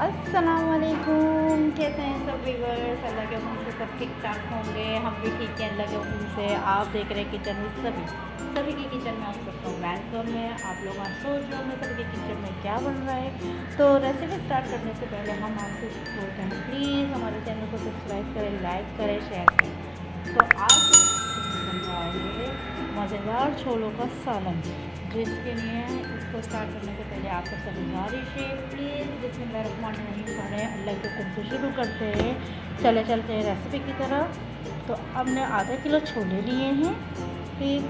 अस्सलामुअलैकुम, कैसे हैं सब व्यूअर्स। अल्लाह के हुक्म से सब ठीक ठाक होंगे, हम भी ठीक हैं अल्लाह के हुक्म से। आप देख रहे हैं किचन में सभी के किचन में आप सबका वेलकम है। आप लोग आज सोच रहे होंगे सभी के किचन में क्या बन रहा है। तो रेसिपी स्टार्ट करने से पहले हम आपसे बोलते हैं प्लीज़ हमारे चैनल को सब्सक्राइब करें, लाइक करें, शेयर करें। तो आज बन रहा है मज़ेदार छोलों का सालन, जिसके लिए इसको स्टार्ट करने से पहले आप सबसे गुजारिश है प्लीज़ बिस्मिल्लाहिर्रहमानिर्रहीम पढ़ें, अल्लाह के हुक्म से शुरू करते हैं। चले चलते हैं रेसिपी की तरफ। तो हमने आधा किलो छोले लिए हैं, ठीक,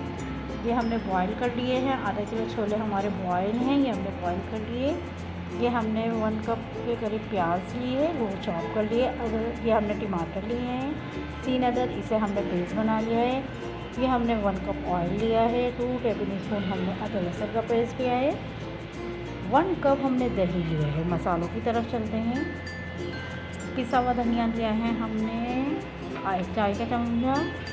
ये हमने बॉईल कर लिए हैं। आधा किलो छोले हमारे बॉईल हैं, ये हमने बॉईल कर लिए। ये हमने 1 कप के करीब प्याज लिए, वो चॉप कर लिए। अगर ये हमने टमाटर लिए हैं 3 अदद, इसे हमने पेस्ट बना लिया है। ये हमने 1 कप ऑयल लिया है, 2 टेबल स्पून हमने अदरक लहसुन का पेस्ट लिया है, 1 कप हमने दही लिया है। मसालों की तरफ चलते हैं। पिसा हुआ धनिया लिया है हमने, 1 चाय का चम्मच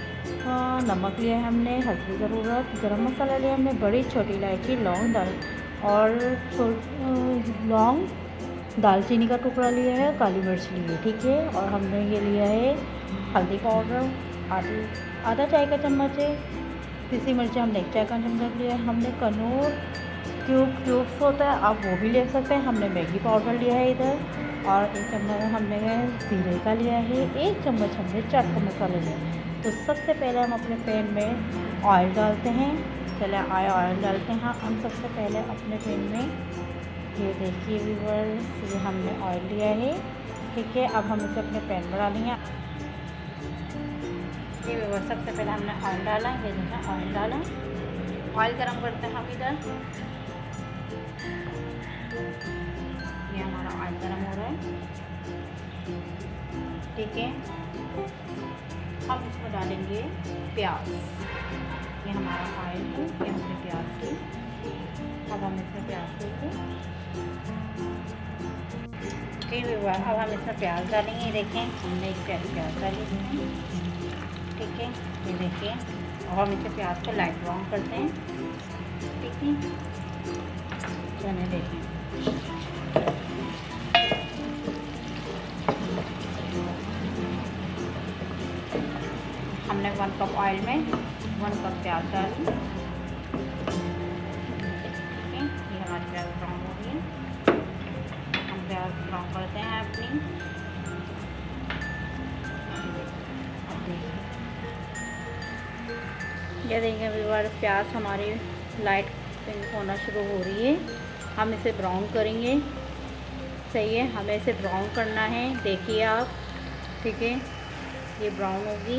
नमक लिया है हमने हल्दी ज़रूरत, गरम मसाला लिया हमने, बड़ी छोटी इलायची, लौंग और दालचीनी का टुकड़ा लिया है, काली मिर्च ली है, ठीक है। और हमने ये लिया है हल्दी पाउडर आधा चाय का चम्मच है। पिसी मिर्ची हमने 1 चाय का चम्मच लिया है। हमने कनूर क्यूब्स होता है, आप वो भी ले सकते हैं। हमने मैगी पाउडर लिया है इधर, और 1 चम्मच हमने जीरे का लिया है, 1 चम्मच हमने चाट का मसाला लिया है। तो सबसे पहले हम अपने पैन में ऑयल डालते हैं। चले ऑयल डालते हैं हम सबसे पहले अपने पैन में। ये देखिए व्यूअर्स, ये हमने ऑयल लिया है, ठीक है। अब हम इसे अपने पैन में डालेंगे। ये व्यूअर्स, सबसे पहले हमने ऑयल डाला, ये देखा ऑयल डाला। ऑयल गरम करते हैं हम इधर। ये हमारा ऑयल गरम हो रहा है, ठीक है। अब इसमें डालेंगे प्याज। ये हमारा ऑयल है, ये हमने प्याज ली। अब हम इसमें प्याज लेंगे, ठीक है। अब हम इसमें प्याज डालेंगे। ये देखें, हमने 1 प्याज डाली इसमें, ठीक है। ये देखिए, और हम इसे प्याज को लाइट ब्राउन करते हैं, ठीक है। चलिए देखिए, हमने 1 कप ऑयल में 1 कप प्याज डाली, ठीक है। ये हमारी प्याज ब्राउन हो गई है। हम प्याज ब्राउन करते हैं अपनी। ये देखिए व्यूअर्स, प्याज हमारी लाइट पिंक होना शुरू हो रही है। हम इसे ब्राउन करेंगे, सही है, हमें इसे ब्राउन करना है। देखिए आप, ठीक है, ये ब्राउन होगी।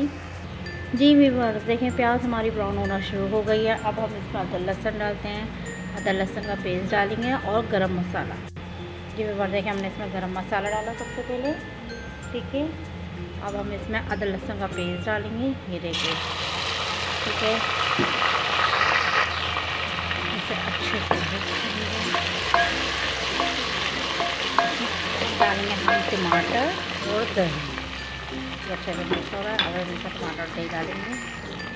जी व्यूअर्स, देखें प्याज हमारी ब्राउन होना शुरू हो गई है। अब हम इसमें अदरक लहसुन डालते हैं, अदरक लहसुन का पेस्ट डालेंगे और गरम मसाला। जी व्यूअर्स, देखें हमने इसमें गरम मसाला डाला सबसे पहले, ठीक है। अब हम इसमें अदरक लहसुन का पेस्ट डालेंगे, ये देखिए, ठीक है। इसे अच्छे से डालेंगे हम टमाटर और दही। अच्छे से मिक्स हो रहा है। अगर इसमें टमाटर दही डालेंगे,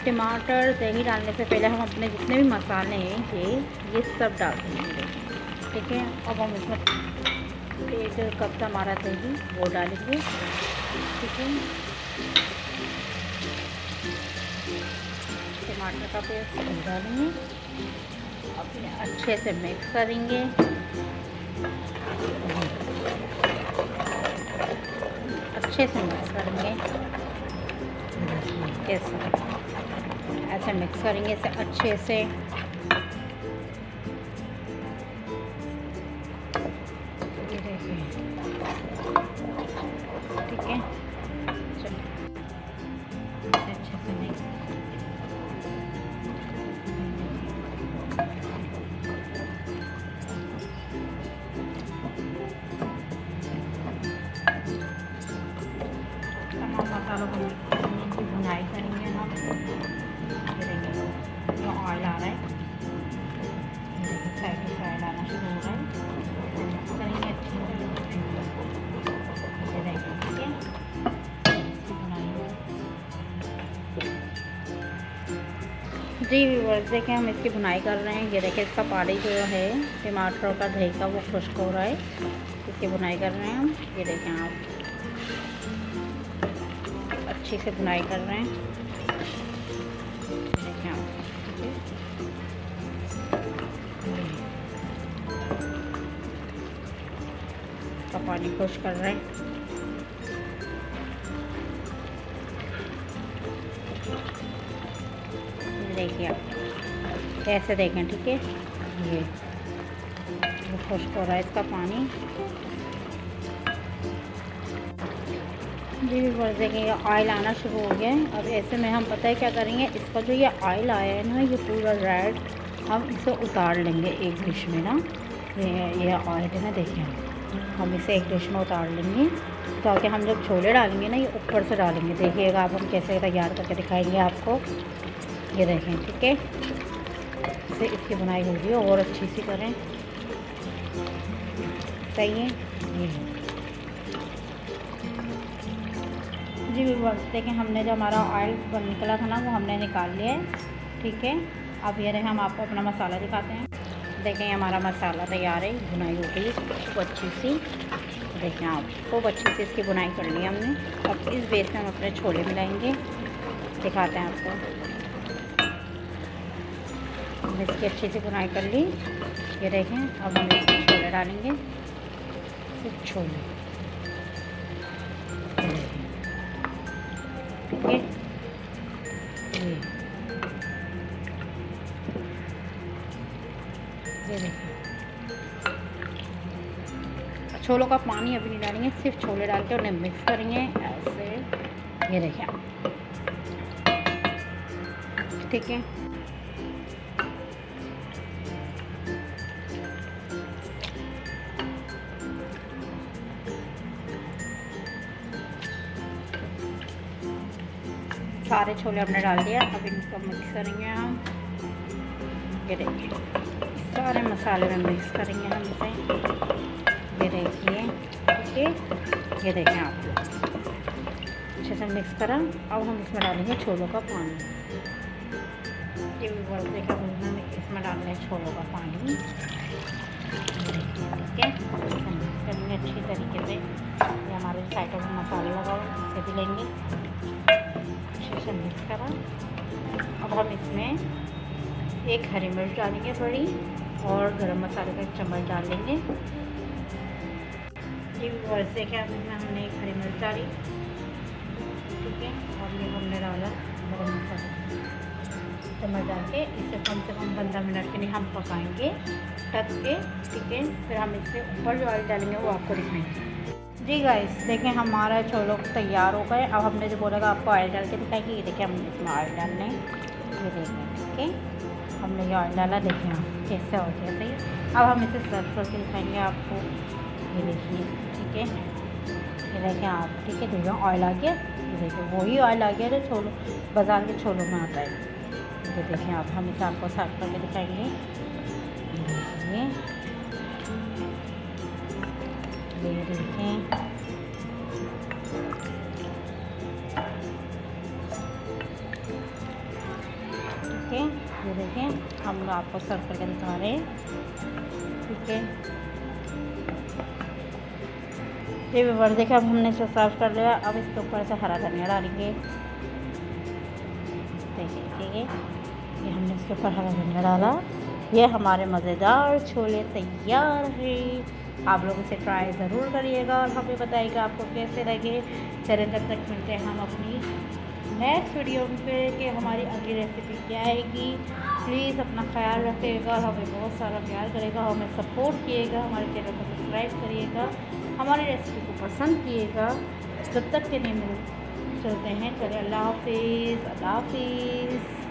टमाटर दही डालने से पहले हम अपने जितने भी मसाले हैं ये सब डाल देंगे, ठीक है। अब हम इसमें 1 कप का हमारा दही वो डालेंगे, ठीक है। टमाटर का पेस्ट डालेंगे, अपने अच्छे से मिक्स करेंगे। अच्छे से मिक्स करेंगे, ऐसे मिक्स करेंगे इसे अच्छे से। ये देखिए, ठीक है। चलिए अच्छे से मिक्स, मसालों को भुनाई करेंगे हम। जो ऑयल आ रहा है, साइड टू साइड आना शुरू हो रहा है, करेंगे अच्छे से, ये देखिए, ठीक है। जी व्यूअर्स, देखें हम इसकी भुनाई कर रहे हैं। ये देखिए, इसका पानी जो है टमाटर का दही का वो खुश्क हो रहा है। इसकी बुनाई कर रहे हैं हम। ये देखें आप, अच्छी से बुनाई कर रहे हैं। देखें आप, इसका पानी खुश कर रहे हैं। देखिए आप कैसे देखें, ठीक है। ये खुश्क हो रहा है इसका पानी। जी बस देखिए ऑयल आना शुरू हो गया है। अब ऐसे में हम पता है क्या करेंगे, इसका जो ये ऑयल आया है ना, ये पूरा रेड, हम इसे उतार लेंगे एक डिश में ना। ये ऑयल है ना, देखिए हम इसे एक डिश में उतार लेंगे, ताकि हम जब छोले डालेंगे ना, ये ऊपर से डालेंगे। देखिएगा आप हम कैसे तैयार करके दिखाएंगे आपको। ये देखें, ठीक है। इसे इसकी बुनाई होगी और अच्छी सी करें, सही है। ये जी बस देखें, हमने जो हमारा ऑयल निकला था ना, वो हमने निकाल लिया है, ठीक है। अब ये देखें, हम आपको अपना मसाला दिखाते हैं। देखें हमारा मसाला तैयार है, बुनाई हो गई खूब अच्छी सी। देखें आप, खूब अच्छी सी इसकी बुनाई कर ली हमने। अब इस बेस में हम अपने छोले मिलाएंगे, दिखाते हैं आपको। हमने इसकी अच्छी सी बुनाई कर ली। ये देखें, अब हम इसमें छोले डालेंगे, सिर्फ छोले, ठीक है। ये देखिए, छोलों का पानी अभी नहीं डालेंगे, सिर्फ छोले डाल के उन्हें मिक्स करेंगे ऐसे। ये देखिए, ठीक है। सारे छोले हमने डाल दिया, अब इनको मिक्स करेंगे हम। ये देखिए, सारे मसाले में मिक्स करेंगे हम इसे। ये देखिए, ठीक है। ये देखें आप, अच्छे से मिक्स करा। अब हम इसमें डालेंगे छोलों का पानी। ये भी बहुत देखा, हम इसमें डाल रहे हैं छोलों का पानी, ठीक है। इसे मिक्स करेंगे अच्छी तरीके से। ये हमारे साइडों में मसाले लगा हुआ, इसे भी लेंगे, अच्छे से मिक्स करा। अब हम इसमें एक हरी मिर्च डालेंगे बड़ी, और गरम मसाले का 1 चम्मच डाल लेंगे। जी वैसे क्या, इसमें हमने एक हरी मिर्च डाली, ठीक है। और ये हमने डाला गरम मसाला चम्मच डाल के, इसे कम से कम 15 मिनट के लिए हम पकाएंगे ढक के, ठीक है। फिर हम इसके ऊपर जो ऑयल डालेंगे वो आपको दिखाएंगे। जी गाइस देखें, हमारा छोलों तैयार हो गए। अब हमने जो बोला था आपको ऑयल डाल के दिखाएंगे। ये देखिए, हमने इसमें ऑयल डालने, ये देखें, ठीक है। हमने ये ऑयल डाला, देखें आप कैसे हो गया, सही। अब हम इसे सर्व करके दिखाएंगे आपको। ये देखिए, ठीक है। ये देखें आप, ठीक है। देखिए ऑयल आ गया, ये देखिए वही ऑयल आ गया जो छोलों बाज़ार के छोलों में आता है। ये देखें आप, हम इसे आपको सर्व करके दिखाएंगे। ये देखें, ठीक है। ये देखें, हम आपको सर्व करके दिखा रहे हैं, ठीक है। ये व्यूअर देखिए, अब हमने इसे सर्व कर लिया। अब इसके ऊपर से हरा धनिया डालेंगे, देखिए, ठीक है। ये हमने इसके ऊपर हरा धनिया डाला। ये हमारे मज़ेदार छोले तैयार हैं। आप लोग इसे ट्राई ज़रूर करिएगा और हमें बताइएगा आपको कैसे लगे। चलिए तब तक मिलते हैं हम अपनी नेक्स्ट वीडियो पे कि हमारी अगली रेसिपी क्या आएगी। प्लीज़ अपना ख्याल रखिएगा और हमें बहुत सारा प्यार करेगा, हमें सपोर्ट किएगा, हमारे चैनल को सब्सक्राइब करिएगा, हमारी रेसिपी को पसंद किएगा। तब तक के लिए चलते हैं, चलिए अल्लाह हाफिज़, अल्लाह हाफिज़।